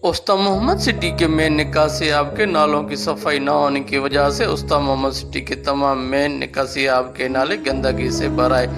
उस्ताद Mohammad city के main निकासी आब के नालों की सफाई न होने की वजह से उस्ताद मोहम्मद सिटी के तमाम मेन निकासी आब के नाले गंदगी से भर आए,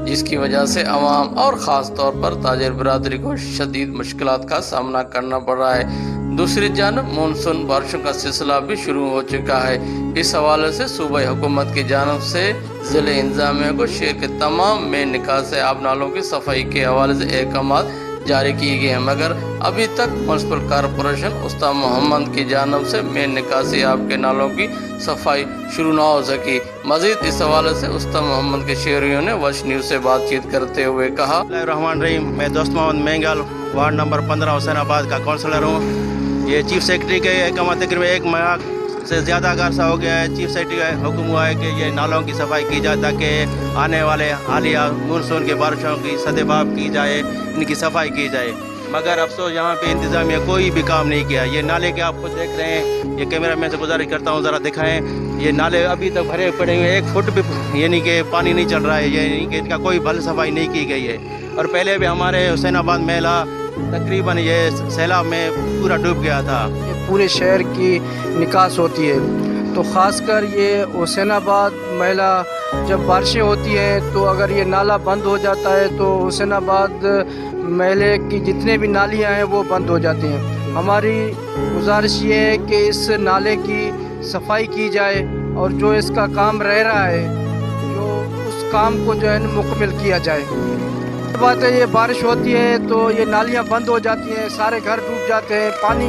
जिसकी वजह से अवाम और ख़ास तौर पर ताजिर बिरादरी को शदीद मुश्किलात का सामना करना पड़ रहा है। दूसरी जानब मानसून बारिशों का सिलसिला भी शुरू हो चुका है। इस हवाले से सूबाई हुकूमत की जानब से ज़िले इंतज़ामिया को शहर के तमाम मेन निकासी आब नालों की सफाई के हवाले से अहकामात जारी किए गए हैं, मगर अभी तक म्युनिसिपल कॉरपोरेशन उस्ताद मोहम्मद की जानब से मेन निकासी आब के नालों की सफाई शुरू न हो सकी। मजीद इस हवाले से उस्ताद मोहम्मद के शहरियों ने वश न्यूज़ से बातचीत करते हुए कहा, रहमान रहीम, मैं दोस्त मोहम्मद मेंगल वार्ड नंबर 15 हुसैनाबाद का काउंसलर हूँ। ये चीफ सेक्रेटरी के अहकाम तकरीबन एक माह से ज़्यादा अरसा हो गया है। चीफ सेक्रेटरी का हुक्म हुआ है कि ये नालों की सफाई की जाए ताकि आने वाले हालिया मानसून के बारिशों की सदेबाब की जाए, इनकी सफाई की जाए, मगर अफसोस यहाँ पे इंतज़ामिया कोई भी काम नहीं किया। ये नाले के आप खुद देख रहे हैं, ये कैमरा मैन से गुजारिश करता हूँ ज़रा दिखाएं, ये नाले अभी तक भरे पड़े हुए, 1 फुट भी यानी कि पानी नहीं चल रहा है, यानी कि इनका कोई भल सफाई नहीं की गई है। और पहले भी हमारे हुसैनाबाद मेला तकरीबन ये सैलाब में पूरा डूब गया था। पूरे शहर की निकास होती है, तो ख़ासकर ये हुसैनाबाद मेला जब बारिशें होती हैं तो अगर ये नाला बंद हो जाता है तो हुसैनाबाद मेले की जितने भी नालियां हैं वो बंद हो जाती हैं। हमारी गुजारिश ये है कि इस नाले की सफाई की जाए और जो इसका काम रह रहा है जो उस काम को जो है मुकम्मल किया जाए। बात है, ये बारिश होती है तो ये नालियां बंद हो जाती हैं, सारे घर डूब जाते हैं। पानी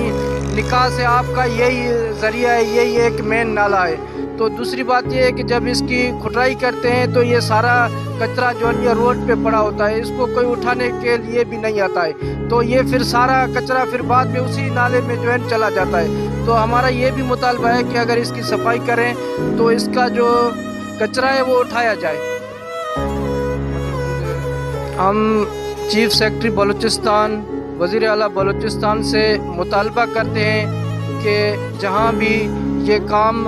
निकास है आपका यही ज़रिया है, यही एक मेन नाला है। तो दूसरी बात ये है कि जब इसकी खुदाई करते हैं तो ये सारा कचरा जो है रोड पे पड़ा होता है, इसको कोई उठाने के लिए भी नहीं आता है, तो ये फिर सारा कचरा फिर बाद में उसी नाले में जो है चला जाता है। तो हमारा ये भी मुतालबा है कि अगर इसकी सफाई करें तो इसका जो कचरा है वो उठाया जाए। हम चीफ सेक्रेटरी बलूचिस्तान, वज़ीर आला बलूचिस्तान से मुतालबा करते हैं कि जहाँ भी ये काम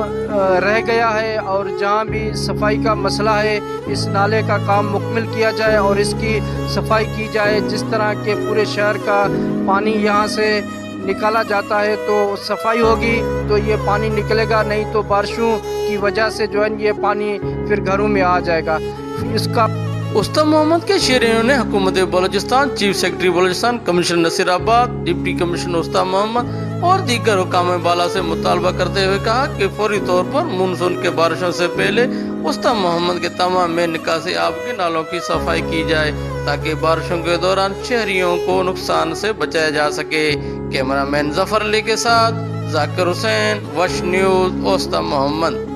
रह गया है और जहाँ भी सफाई का मसला है, इस नाले का काम मुकम्मल किया जाए और इसकी सफाई की जाए। जिस तरह के पूरे शहर का पानी यहाँ से निकाला जाता है तो सफाई होगी तो ये पानी निकलेगा, नहीं तो बारिशों की वजह से जो है ये पानी फिर घरों में आ जाएगा। इसका उस्ताद मोहम्मद के शहरियों ने हुकूमत Balochistan, chief secretary Balochistan, commissioner Nasirabad, deputy commissioner उस्ताद मोहम्मद और दीगर हुकाम बाला से मुतालबा करते हुए कहा कि फौरी तौर पर मानसून के बारिशों से पहले उस्ताद मोहम्मद के तमाम में निकासी आब के नालों की सफाई की जाए ताकि बारिशों के दौरान शहरियों को नुकसान से बचाया जा सके। कैमरा मैन जफर अली के साथ जाकिर हुसैन, वश न्यूज़, उस्ताद मोहम्मद।